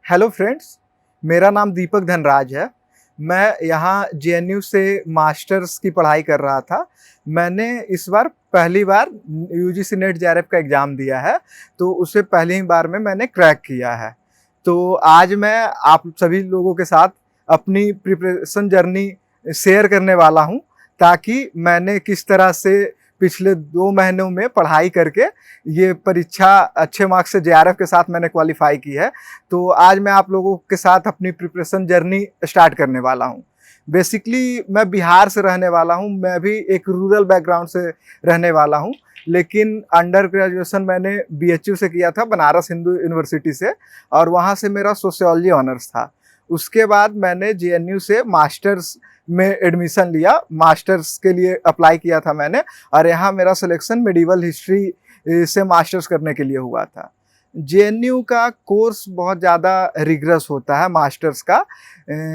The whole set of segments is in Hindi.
हेलो फ्रेंड्स, मेरा नाम दीपक धनराज है। मैं यहाँ जेएनयू से मास्टर्स की पढ़ाई कर रहा था। मैंने इस बार पहली बार यूजीसी नेट जेआरएफ का एग्ज़ाम दिया है, तो उसे पहली ही बार में मैंने क्रैक किया है। तो आज मैं आप सभी लोगों के साथ अपनी प्रिपरेशन जर्नी शेयर करने वाला हूँ, ताकि मैंने किस तरह से पिछले 2 महीनों में पढ़ाई करके ये परीक्षा अच्छे मार्क्स से जेआरएफ के साथ मैंने क्वालिफ़ाई की है। तो आज मैं आप लोगों के साथ अपनी प्रिपरेशन जर्नी स्टार्ट करने वाला हूँ। बेसिकली मैं बिहार से रहने वाला हूँ, मैं भी एक रूरल बैकग्राउंड से रहने वाला हूँ, लेकिन अंडर ग्रेजुएशन मैंने बीएचयू से किया था, बनारस हिंदू यूनिवर्सिटी से, और वहाँ से मेरा सोशियोलॉजी ऑनर्स था। उसके बाद मैंने जेएनयू से मास्टर्स में एडमिशन लिया, मास्टर्स के लिए अप्लाई किया था मैंने, और यहाँ मेरा सिलेक्शन मेडिवल हिस्ट्री से मास्टर्स करने के लिए हुआ था। जेएनयू का कोर्स बहुत ज़्यादा रिगरस होता है मास्टर्स का।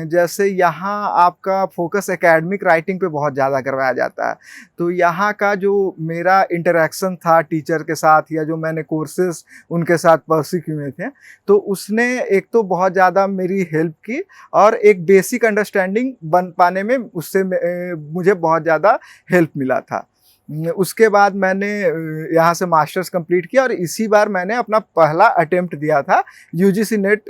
जैसे यहाँ आपका फोकस एकेडमिक राइटिंग पे बहुत ज़्यादा करवाया जाता है। तो यहाँ का जो मेरा इंटरेक्शन था टीचर के साथ, या जो मैंने कोर्सेज उनके साथ परस्यू किए थे, तो उसने एक तो बहुत ज़्यादा मेरी हेल्प की, और एक बेसिक अंडरस्टैंडिंग बन पाने में उससे मुझे बहुत ज़्यादा हेल्प मिला था। उसके बाद मैंने यहाँ से मास्टर्स कंप्लीट किया, और इसी बार मैंने अपना पहला अटेम्प्ट दिया था यूजीसी नेट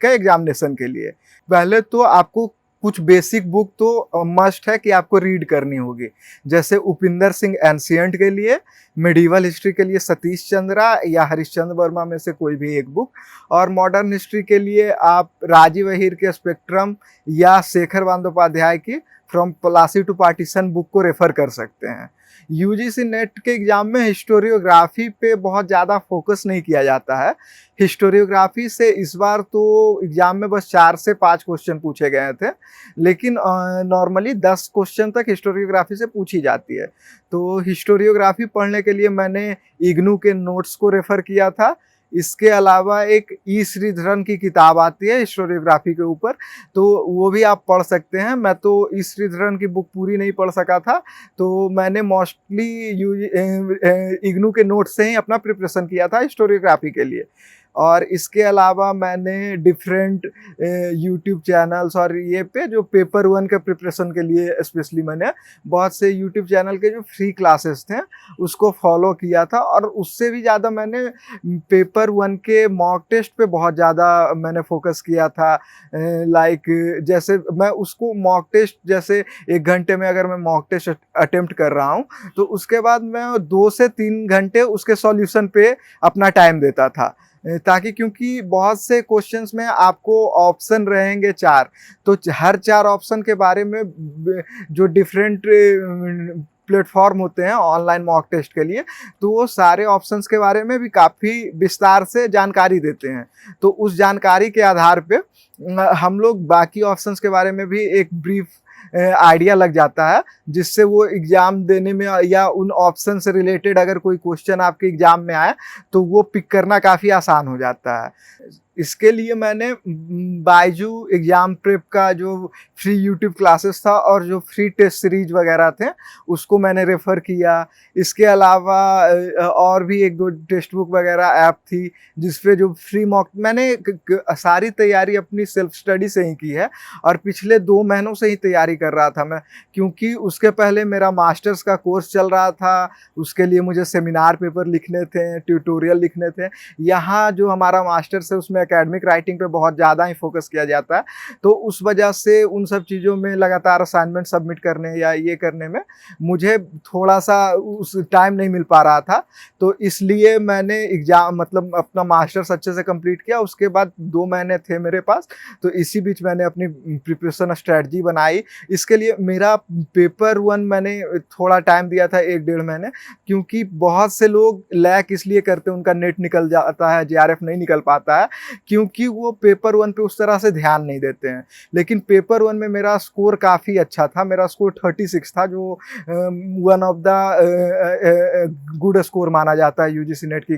का एग्जामिनेशन के लिए। पहले तो आपको कुछ बेसिक बुक तो मस्ट है कि आपको रीड करनी होगी। जैसे उपिंदर सिंह एंशिएंट के लिए, मेडिवल हिस्ट्री के लिए सतीश चंद्रा या हरिश्चंद्र वर्मा में से कोई भी एक बुक, और मॉडर्न हिस्ट्री के लिए आप राजीव अहीर के स्पेक्ट्रम या शेखर बंदोपाध्याय की from Plassey to partition book को रेफर कर सकते हैं। यूजीसी नेट के एग्ज़ाम में हिस्टोरियोग्राफी पे बहुत ज़्यादा फोकस नहीं किया जाता है। हिस्टोरियोग्राफी से इस बार तो एग्ज़ाम में बस 4 से 5 क्वेश्चन पूछे गए थे, लेकिन नॉर्मली 10 क्वेश्चन तक हिस्टोरियोग्राफी से पूछी जाती है। तो हिस्टोरियोग्राफी पढ़ने के लिए मैंने इग्नू के नोट्स को रेफ़र किया था। इसके अलावा एक ई श्रीधरन की किताब आती है हिस्टोरियोग्राफी के ऊपर, तो वो भी आप पढ़ सकते हैं। मैं तो ई श्रीधरन की बुक पूरी नहीं पढ़ सका था, तो मैंने मोस्टली इग्नू के नोट से ही अपना प्रिपरेशन किया था हिस्टोरियोग्राफी के लिए। और इसके अलावा मैंने डिफरेंट यूट्यूब चैनल्स और ये पे जो पेपर वन के प्रिपरेशन के लिए स्पेशली मैंने बहुत से यूट्यूब चैनल के जो फ्री क्लासेस थे उसको फॉलो किया था, और उससे भी ज़्यादा मैंने पेपर वन के मॉक टेस्ट पे बहुत ज़्यादा मैंने फोकस किया था। लाइक जैसे मैं उसको मॉक टेस्ट, जैसे 1 घंटे में अगर मैं मॉक टेस्ट अटेम्प्ट कर रहा हूँ, तो उसके बाद मैं 2 से 3 घंटे उसके सॉल्यूशन पे अपना टाइम देता था, ताकि क्योंकि बहुत से क्वेश्चंस में आपको ऑप्शन रहेंगे 4, तो हर 4 ऑप्शन के बारे में जो डिफरेंट प्लेटफॉर्म होते हैं ऑनलाइन मॉक टेस्ट के लिए, तो वो सारे ऑप्शंस के बारे में भी काफ़ी विस्तार से जानकारी देते हैं। तो उस जानकारी के आधार पे हम लोग बाकी ऑप्शंस के बारे में भी एक ब्रीफ आइडिया लग जाता है, जिससे वो एग्ज़ाम देने में या उन ऑप्शन से रिलेटेड अगर कोई क्वेश्चन आपके एग्ज़ाम में आए तो वो पिक करना काफ़ी आसान हो जाता है। इसके लिए मैंने बायजू एग्ज़ाम प्रेप का जो फ्री यूट्यूब क्लासेस था और जो फ्री टेस्ट सीरीज वगैरह थे उसको मैंने रेफ़र किया। इसके अलावा और भी 1-2 टेक्स्ट बुक वगैरह ऐप थी जिस पे जो फ्री मॉक, मैंने सारी तैयारी अपनी सेल्फ स्टडी से ही की है, और पिछले 2 महीनों से ही तैयारी कर रहा था मैं, क्योंकि उसके पहले मेरा मास्टर्स का कोर्स चल रहा था। उसके लिए मुझे सेमिनार पेपर लिखने थे, ट्यूटोरियल लिखने थे। यहाँ जो हमारा मास्टर्स है उसमें एकेडमिक राइटिंग पे बहुत ज़्यादा ही फोकस किया जाता है, तो उस वजह से उन सब चीज़ों में लगातार असाइनमेंट सबमिट करने या ये करने में मुझे थोड़ा सा उस टाइम नहीं मिल पा रहा था। तो इसलिए मैंने एग्ज़ाम मतलब अपना मास्टर्स अच्छे से कंप्लीट किया। उसके बाद 2 महीने थे मेरे पास, तो इसी बीच मैंने अपनी प्रिपरेशन स्ट्रेटजी बनाई। इसके लिए मेरा पेपर वन मैंने थोड़ा टाइम दिया था, 1-1.5 महीने, क्योंकि बहुत से लोग लैक इसलिए करते हैं, उनका नेट निकल जाता है, जेआरएफ नहीं निकल पाता है, क्योंकि वो पेपर वन पे उस तरह से ध्यान नहीं देते हैं। लेकिन पेपर वन में मेरा स्कोर काफ़ी अच्छा था, मेरा स्कोर 36 था, जो one of the good score माना जाता है यूजीसी नेट की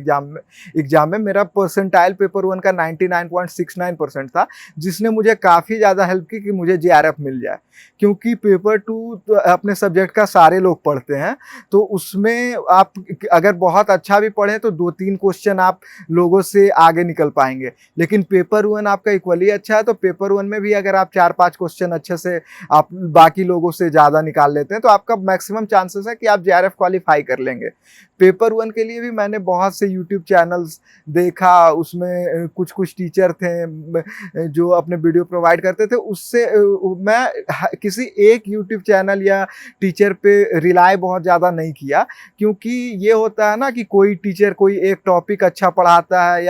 एग्ज़ाम में मेरा परसेंटाइल पेपर 1 का 99.69% था, जिसने मुझे काफ़ी ज़्यादा हेल्प की कि मुझे जेआरएफ मिल जाए। क्योंकि पेपर 2 तो अपने सब्जेक्ट का सारे लोग पढ़ते हैं, तो उसमें आप अगर बहुत अच्छा भी पढ़ें तो 2-3 क्वेश्चन आप लोगों से आगे निकल पाएँगे। लेकिन पेपर 1 आपका इक्वली अच्छा है, तो पेपर 1 में भी अगर आप 4-5 क्वेश्चन अच्छे से आप बाकी लोगों से ज़्यादा निकाल लेते हैं, तो आपका मैक्सिमम चांसेस है कि आप जेआरएफ क्वालीफाई कर लेंगे। पेपर 1 के लिए भी मैंने बहुत से यूट्यूब चैनल्स देखा, उसमें कुछ-कुछ टीचर थे जो अपने वीडियो प्रोवाइड करते थे, उससे मैं किसी एक यूट्यूब चैनल या टीचर पे रिलाय बहुत ज़्यादा नहीं किया, क्योंकि ये होता है ना कि कोई टीचर कोई एक टॉपिक अच्छा पढ़ाता है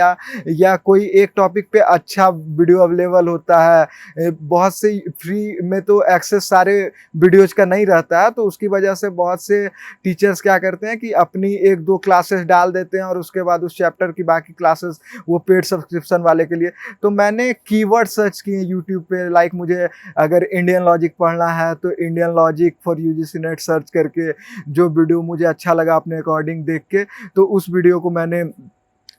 या कोई एक टॉपिक पे अच्छा वीडियो अवेलेबल होता है। बहुत से फ्री में तो एक्सेस सारे वीडियोज़ का नहीं रहता है, तो उसकी वजह से बहुत से टीचर्स क्या करते हैं कि अपनी 1-2 क्लासेस डाल देते हैं और उसके बाद उस चैप्टर की बाकी क्लासेस वो पेड सब्सक्रिप्शन वाले के लिए। तो मैंने कीवर्ड सर्च किए यूट्यूब पे, लाइक मुझे अगर इंडियन लॉजिक पढ़ना है तो Indian logic for UGC net search करके जो वीडियो मुझे अच्छा लगा अपने अकॉर्डिंग देख के, तो उस वीडियो को मैंने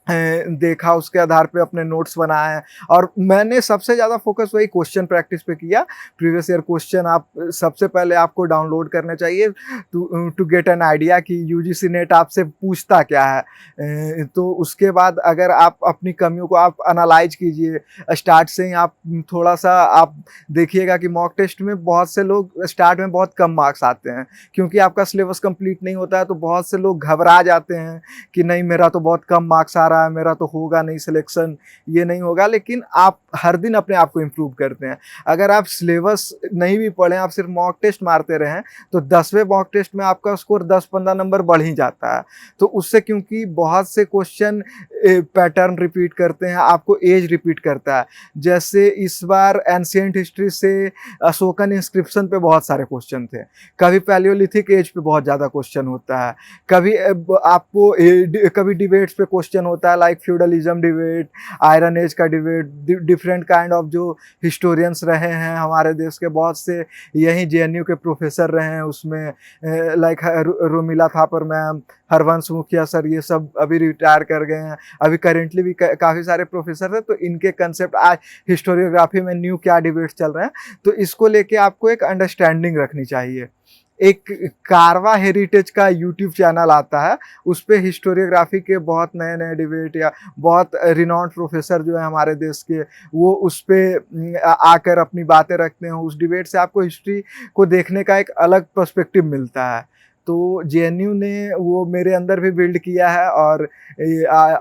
देखा, उसके आधार पे अपने नोट्स बनाए और मैंने सबसे ज़्यादा फोकस वही क्वेश्चन प्रैक्टिस पे किया। प्रीवियस ईयर क्वेश्चन आप सबसे पहले आपको डाउनलोड करने चाहिए टू गेट एन आइडिया कि यूजीसी नेट आपसे पूछता क्या है। तो उसके बाद अगर आप अपनी कमियों को आप एनालाइज कीजिए, स्टार्ट से ही आप थोड़ा-सा आप देखिएगा कि मॉक टेस्ट में बहुत से लोग स्टार्ट में बहुत कम मार्क्स आते हैं, क्योंकि आपका सिलेबस कंप्लीट नहीं होता है, तो बहुत से लोग घबरा जाते हैं कि नहीं मेरा तो बहुत कम मार्क्स आ रहा है, मेरा तो होगा नहीं सिलेक्शन, ये नहीं होगा। लेकिन आप हर दिन अपने आप को इम्प्रूव करते हैं। अगर आप सिलेबस नहीं भी पढ़ें, आप सिर्फ मॉक टेस्ट मारते रहें, तो 10वें मॉक टेस्ट में आपका स्कोर 10-15 नंबर बढ़ ही जाता है। तो उससे, क्योंकि बहुत से क्वेश्चन पैटर्न रिपीट करते हैं, आपको एज रिपीट करता है। जैसे इस बार एंशिएंट हिस्ट्री से अशोकन इंस्क्रिप्शन पे बहुत सारे क्वेश्चन थे, कभी पैलियोलिथिक एज पे बहुत ज़्यादा क्वेश्चन होता है, कभी आपको कभी डिबेट्स पे क्वेश्चन होता है, like feudalism debate, iron age का डिबेट, डिफरेंट काइंड ऑफ जो हिस्टोरियंस रहे हैं हमारे देश के, बहुत से यहीं जेएनयू के प्रोफेसर रहे हैं उसमें, लाइक रोमिला थापर मैम, हरवंश मुखिया सर, ये सब अभी रिटायर कर गए हैं। अभी करेंटली भी काफ़ी सारे प्रोफेसर थे, तो इनके कंसेप्ट आज हिस्टोरियोग्राफी में न्यू क्या डिबेट्स चल रहे हैं, तो इसको लेके आपको एक अंडरस्टैंडिंग रखनी चाहिए। एक कारवा हेरिटेज का यूट्यूब चैनल आता है, उस पे हिस्टोरियोग्राफी के बहुत नए-नए डिबेट या बहुत रिनाउंड प्रोफेसर जो है हमारे देश के, वो उस पे आकर अपनी बातें रखते हैं। उस डिबेट से आपको हिस्ट्री को देखने का एक अलग पर्सपेक्टिव मिलता है। तो जेएनयू ने वो मेरे अंदर भी बिल्ड किया है और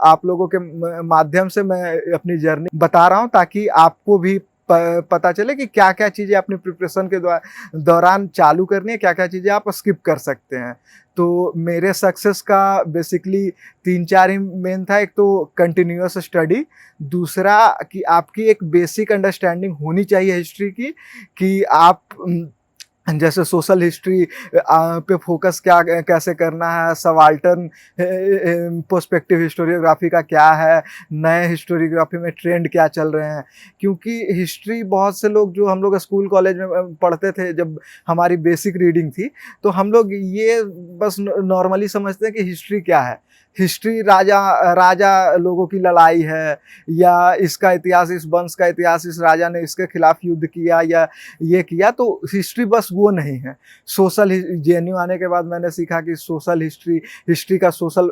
आप लोगों के माध्यम से मैं अपनी जर्नी बता रहा हूँ, ताकि आपको भी पता चले कि क्या-क्या चीज़ें अपनी प्रिपरेशन के दौरान चालू करनी है, क्या-क्या चीज़ें आप स्किप कर सकते हैं। तो मेरे सक्सेस का बेसिकली 3-4 ही मेन था। एक तो कंटिन्यूअस स्टडी, दूसरा कि आपकी एक बेसिक अंडरस्टैंडिंग होनी चाहिए हिस्ट्री की, कि आप जैसे सोशल हिस्ट्री पे फोकस कैसे करना है, सबाल्टर्न पर्सपेक्टिव हिस्टोरियोग्राफी का क्या है, नए हिस्टोरियोग्राफी में ट्रेंड क्या चल रहे हैं। क्योंकि हिस्ट्री बहुत से लोग, जो हम लोग स्कूल कॉलेज में पढ़ते थे जब हमारी बेसिक रीडिंग थी, तो हम लोग ये बस नॉर्मली समझते हैं कि हिस्ट्री क्या है। हिस्ट्री राजा लोगों की लड़ाई है, या इसका इतिहास, इस वंश का इतिहास, इस राजा ने इसके खिलाफ युद्ध किया या ये किया, तो हिस्ट्री बस वो नहीं है। सोशल जेएनयू आने के बाद मैंने सीखा कि सोशल हिस्ट्री का सोशल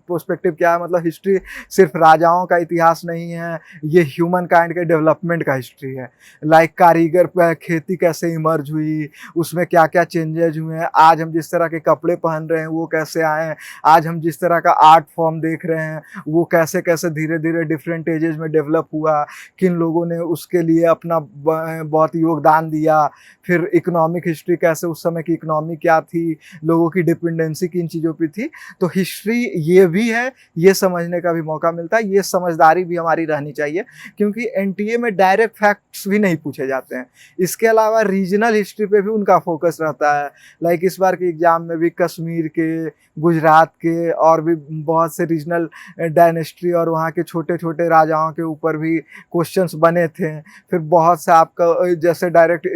पर्सपेक्टिव क्या है। मतलब हिस्ट्री सिर्फ राजाओं का इतिहास नहीं है, ये ह्यूमन काइंड के डेवलपमेंट का हिस्ट्री है। लाइक कारीगर पर खेती कैसे इमर्ज हुई, उसमें क्या क्या चेंजेज हुए हैं, आज हम जिस तरह के कपड़े पहन रहे हैं वो कैसे आए, आज हम जिस तरह का आर्ट फॉर्म देख रहे हैं वो कैसे कैसे धीरे धीरे डिफरेंट एजेज में डेवलप हुआ, किन लोगों ने उसके लिए अपना बहुत योगदान दिया। फिर इकोनॉमिक हिस्ट्री, कैसे उस समय की इकोनॉमी क्या थी, लोगों की डिपेंडेंसी किन चीज़ों पे थी। तो हिस्ट्री ये भी है, ये समझने का भी मौका मिलता है, ये समझदारी भी हमारी रहनी चाहिए, क्योंकि एनटीए में डायरेक्ट फैक्ट्स भी नहीं पूछे जाते हैं। इसके अलावा रीजनल हिस्ट्री पे भी उनका फोकस रहता है। लाइक इस बार के एग्जाम में भी कश्मीर के, गुजरात के और भी बहुत से रीजनल डायनेस्टी और वहाँ के छोटे-छोटे राजाओं के ऊपर भी क्वेश्चंस बने थे। फिर बहुत से आपका जैसे डायरेक्ट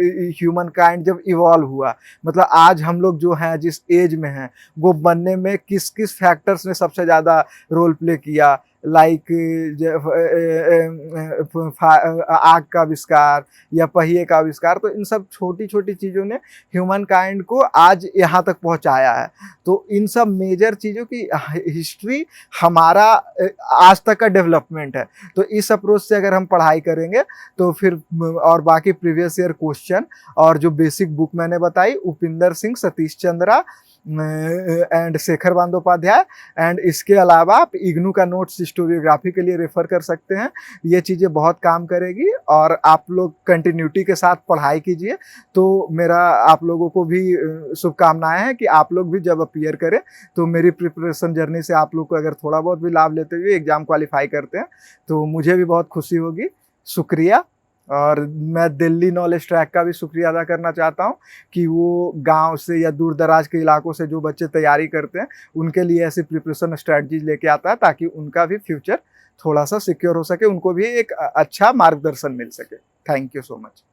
ह्यूमन काइंड जब इवॉल्व हुआ, मतलब आज हम लोग जो हैं जिस एज में हैं, वो बनने में किस-किस फैक्टर्स ने सबसे ज़्यादा रोल प्ले किया। लाइक आग का आविष्कार या पहिए का आविष्कार, तो इन सब छोटी-छोटी चीज़ों ने ह्यूमन काइंड को आज यहाँ तक पहुँचाया है। तो इन सब मेजर चीज़ों की हिस्ट्री हमारा आज तक का डेवलपमेंट है। तो इस अप्रोच से अगर हम पढ़ाई करेंगे तो फिर और बाकी प्रीवियस ईयर क्वेश्चन और जो बेसिक बुक मैंने बताई, उपिंदर सिंह, सतीश चंद्रा एंड शेखर बंदोपाध्याय, एंड इसके अलावा आप इग्नू का नोट्स हिस्टोरियोग्राफी के लिए रेफर कर सकते हैं। ये चीज़ें बहुत काम करेगी और आप लोग कंटिन्यूटी के साथ पढ़ाई कीजिए। तो मेरा आप लोगों को भी शुभकामनाएं हैं कि आप लोग भी जब अपीयर करें तो मेरी प्रिपरेशन जर्नी से आप लोग को अगर थोड़ा बहुत भी लाभ लेते हुए एग्ज़ाम क्वालिफाई करते हैं तो मुझे भी बहुत खुशी होगी। शुक्रिया। और मैं दिल्ली नॉलेज ट्रैक का भी शुक्रिया अदा करना चाहता हूँ कि वो गांव से या दूर दराज के इलाकों से जो बच्चे तैयारी करते हैं उनके लिए ऐसी प्रिपरेशन स्ट्रेटजीज लेके आता है ताकि उनका भी फ्यूचर थोड़ा सा सिक्योर हो सके, उनको भी एक अच्छा मार्गदर्शन मिल सके। Thank you so much.